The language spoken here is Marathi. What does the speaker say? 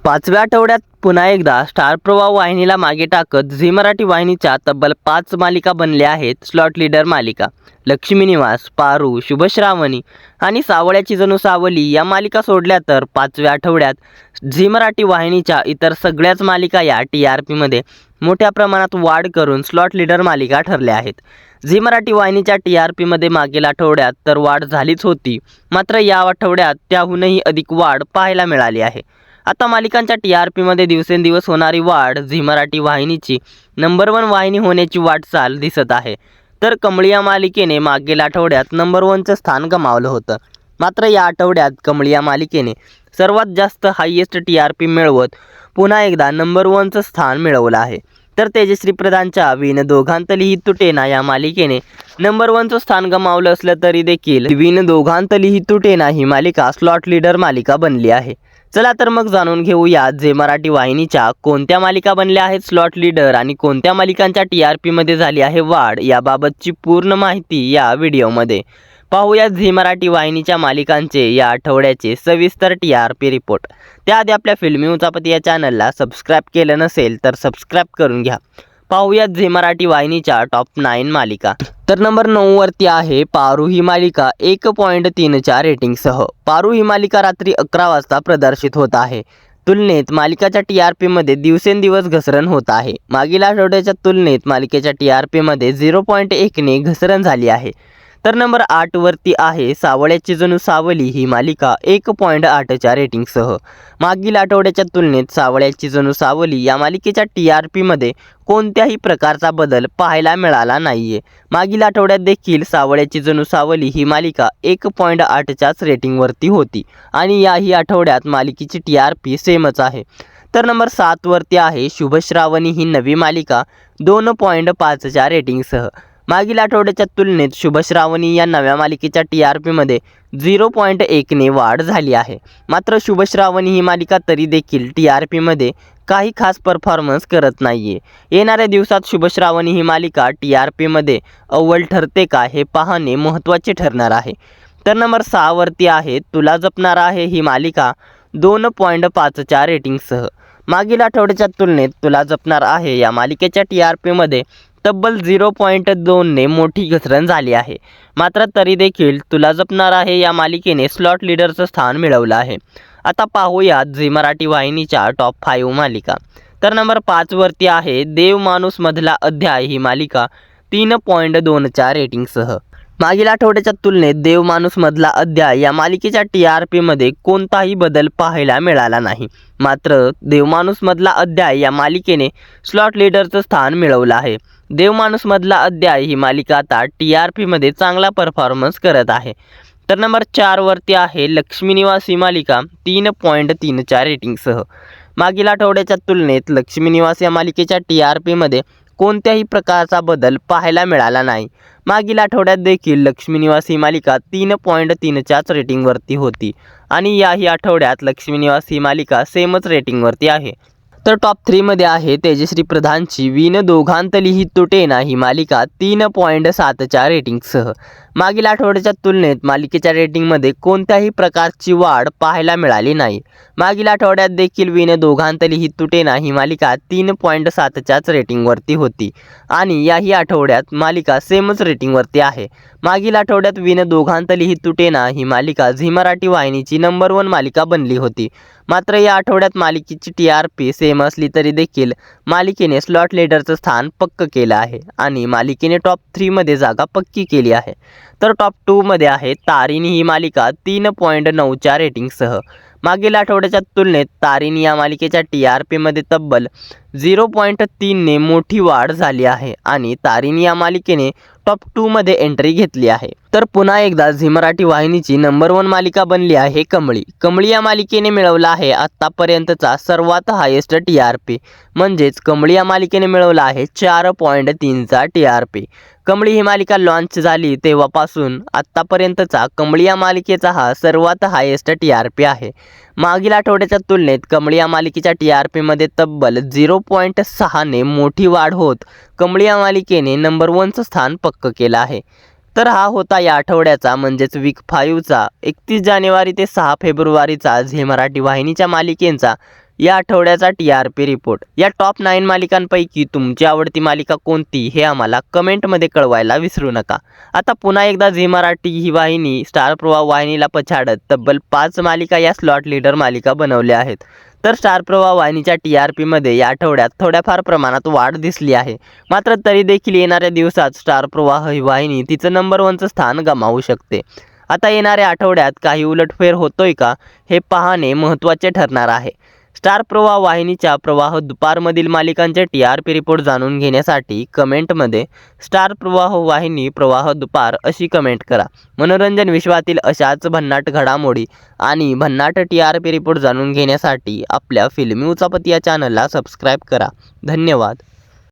पाचव्या आठवड्यात पुन्हा एकदा स्टार प्रवाह वाहिनीला मागे टाकत झी मराठी वाहिनीच्या तब्बल 5 मालिका बनल्या आहेत स्लॉट लीडर मालिका. लक्ष्मी निवास, पारू, शुभश्रावणी आणि सावळ्याची जणू सावली या मालिका सोडल्या तर 5व्या आठवड्यात झी मराठी वाहिनीच्या इतर सगळ्याच मालिका या TRPमध्ये मोठ्या प्रमाणात वाढ करून स्लॉट लीडर मालिका ठरल्या आहेत. झी मराठी वाहिनीच्या TRPमध्ये मागील आठवड्यात तर वाढ झालीच होती, मात्र या आठवड्यात त्याहूनही अधिक वाढ पाहायला मिळाली आहे. आता मालिकांच्या TRPमध्ये दिवसेंदिवस होणारी वाढ झी मराठी वाहिनीची नंबर 1 वाहिनी होण्याची वाटचाल दिसत आहे. तर कमळी या मालिकेने मागील आठवड्यात नंबर 1चं स्थान गमावलं होतं, मात्र या आठवड्यात कमळी या मालिकेने सर्वात जास्त हायेस्ट TRP मिळवत पुन्हा एकदा नंबर 1चं स्थान मिळवलं आहे. तर तेजश्री प्रधानच्या विण दोघांतलीही तुटेना या मालिकेने नंबर 1चं स्थान गमावलं असलं तरी देखील विण दोघांतलीही तुटेना ही मालिका स्लॉट लीडर मालिका बनली आहे. चला तर मग जाणून घेऊया झी मराठी वाहिनीच्या कोणत्या मालिका बनल्या आहेत स्लॉट लीडर आणि कोणत्या मालिकांच्या TRPमध्ये झाली आहे वाढ याबाबतची पूर्ण माहिती या व्हिडिओमध्ये. पाहूया झी मराठी वाहिनीच्या मालिकांचे या आठवड्याचे सविस्तर TRP रिपोर्ट. त्याआधी आपल्या फिल्मी उचापती या चॅनलला सबस्क्राईब केलं नसेल तर सबस्क्राईब करून घ्या. पाहूया झी मराठी वाहिनीच्या टॉप 9 मालिका. तर नंबर 9 वरती आहे पारू ही मालिका 1.3च्या रेटिंगसह. पारू ही मालिका रात्री 11 वाजता प्रदर्शित होत आहे. तुलनेत मालिकाच्या TRPमध्ये दिवसेंदिवस घसरण होत आहे. मागील आठवड्याच्या तुलनेत मालिकेच्या TRPमध्ये 0.1ने घसरण झाली आहे. तर नंबर 8 वरती आहे सावळ्याची जणू सावली ही मालिका 1.8च्या रेटिंगसह. मागील आठवड्याच्या तुलनेत सावळ्याची जणू सावली या मालिकेच्या TRPमध्ये कोणत्याही प्रकारचा बदल पाहायला मिळाला नाहीये. मागील आठवड्यात देखील सावळ्याची जणू सावली ही मालिका 1.8च्याच रेटिंगवरती होती आणि याही आठवड्यात मालिकेची TRP सेमच आहे. तर नंबर 7 वरती आहे शुभश्रावणी ही नवी मालिका 2.5च्या रेटिंगसह. मागील आठवड्याच्या तुलनेत शुभश्रावणी या नव्या मालिकेच्या TRPमध्ये 0.1ने वाढ झाली आहे. मात्र शुभश्रावणी ही मालिका तरी देखील TRPमध्ये काही खास परफॉर्मन्स करत नाहीये. येणाऱ्या दिवसात शुभश्रावणी ही मालिका TRPमध्ये अव्वल ठरते का हे पाहणे महत्त्वाचे ठरणार आहे. तर नंबर 6 वरती आहे तुला जपणार आहे ही मालिका 2.5च्या रेटिंगसह. मागील आठवड्याच्या तुलनेत तुला जपणार आहे या मालिकेच्या TRPमध्ये तब्बल 0.2ने मोठी घसरण झाली आहे. मात्र तरी देखील तुला जपणार आहे या मालिकेने स्लॉट लीडरचं स्थान मिळवलं आहे. आता पाहूया झी मराठी वाहिनीच्या टॉप 5 मालिका. तर नंबर 5 वरती आहे देव माणूस मधला अध्याय ही मालिका 3.2च्या रेटिंगसह. मागील आठवड्याच्या तुलनेत देव माणूस मधला अध्याय या मालिकेच्या TRPमध्ये कोणताही बदल पाहायला मिळाला नाही. मात्र देव माणूस मधला अध्याय या मालिकेने स्लॉट लीडरचं स्थान मिळवलं आहे. देव माणूस मधला अध्याय ही मालिका आता TRPमध्ये चांगला परफॉर्मन्स करत आहे. तर नंबर 4 वरती आहे लक्ष्मी निवास ही मालिका 3.3च्या रेटिंगसह. मागील आठवड्याच्या तुलनेत लक्ष्मी निवास या मालिकेच्या TRPमध्ये कोणत्याही प्रकारचा बदल पाहायला मिळाला नाही. मागील आठवड्यात देखील लक्ष्मी निवास ही मालिका 3.3च्याच रेटिंगवरती होती आणि याही आठवड्यात लक्ष्मी निवास ही मालिका सेमच रेटिंगवरती आहे. तर टॉप 3 मध्ये आहे तेजश्री प्रधानची विण दोघांतलीही तुटेना ही मालिका 3.7च्या रेटिंगसह. मागील आठवड्याच्या तुलनेत मालिकेच्या रेटिंगमध्ये कोणत्याही प्रकारची वाढ पाहायला मिळाली नाही. मागील आठवड्यात देखील विण दोघांतलीही तुटेना ही मालिका 3.7च्याच रेटिंगवरती होती आणि याही आठवड्यात मालिका सेमच रेटिंगवरती आहे. मागील आठवड्यात विण दोघांतलीही तुटेना ही मालिका झी मराठी वाहिनीची नंबर 1 मालिका बनली होती. मात्र या आठवड्यात मालिकेची TRP सेम असली तरी देखील मालिकेने स्लॉट लीडरचं स्थान पक्क केलं आहे आणि मालिकेने टॉप 3 मध्ये जागा पक्की केली आहे. तर टॉप 2 मध्ये आहे तारिणी ही मालिका 3.9च्या रेटिंगसह. मागील आठवड्याच्या तुलनेत तारिणी या मालिकेच्या TRPमध्ये तब्बल 0.3ने मोठी वाढ झाली आहे आणि तारिणी या मालिकेने टॉप 2 मध्ये एंट्री घेतली आहे. तर पुन्हा एकदा झी मराठी वाहिनीची नंबर 1 मालिका बनली आहे कमळी. कमळी या मालिकेने मिळवला आहे आत्तापर्यंतचा सर्वात हायेस्ट TRP. म्हणजेच कमळी या मालिकेने मिळवला आहे 4.3चा TRP. कमळी ही मालिका लॉन्च झाली तेव्हापासून आत्तापर्यंतचा कमळी या मालिकेचा हा सर्वात हायेस्ट TRP आहे. मागील आठवड्याच्या तुलनेत कमळी या मालिकेच्या TRPमध्ये तब्बल 0.6ने मोठी वाढ होत कमळी या मालिकेने नंबर 1चं स्थान पक्क केलं आहे. तर हा होता या आठवड्याचा म्हणजेच वीक 5चा 31 जानेवारी ते 6 फेब्रुवारीचा झी मराठी वाहिनीच्या मालिकेंचा या आठवड्याचा TRP रिपोर्ट। या टॉप 9 मालिकांपैकी तुमची आवडती मालिका कोणती हे आम्हाला कमेंटमध्ये कळवायला विसरू नका। आता पुन्हा एकदा झी मराठी ही वाहिनी स्टार प्रवाह वाहिनीला पछाडत तब्बल 5 मालिका या स्लॉट लीडर मालिका बनवल्या आहेत। तर स्टार प्रवाह वाहिनीच्या TRP मध्ये या आठवड्यात थोड्याफार प्रमाणात वाढ दिसली आहे। मात्र तरी देखील येणाऱ्या दिवसात स्टार प्रवाह ही वाहिनी तिचं नंबर 1चं स्थान गमावू शकते। आता येणाऱ्या आठवड्यात काही उलटफेर होतोय का हे पाहणे महत्त्वाचे ठरणार आहे। स्टार प्रवाह वाहिनीच्या प्रवाह दुपारमधील मालिकांचे TRP रिपोर्ट जाणून घेण्यासाठी कमेंटमध्ये स्टार प्रवाह वाहिनी प्रवाह दुपार अशी कमेंट करा। मनोरंजन विश्वातील अशाच भन्नाट घडामोडी आणि भन्नाट TRP रिपोर्ट जाणून घेण्यासाठी आपल्या फिल्मी उचापती या चॅनलला सबस्क्राईब करा। धन्यवाद।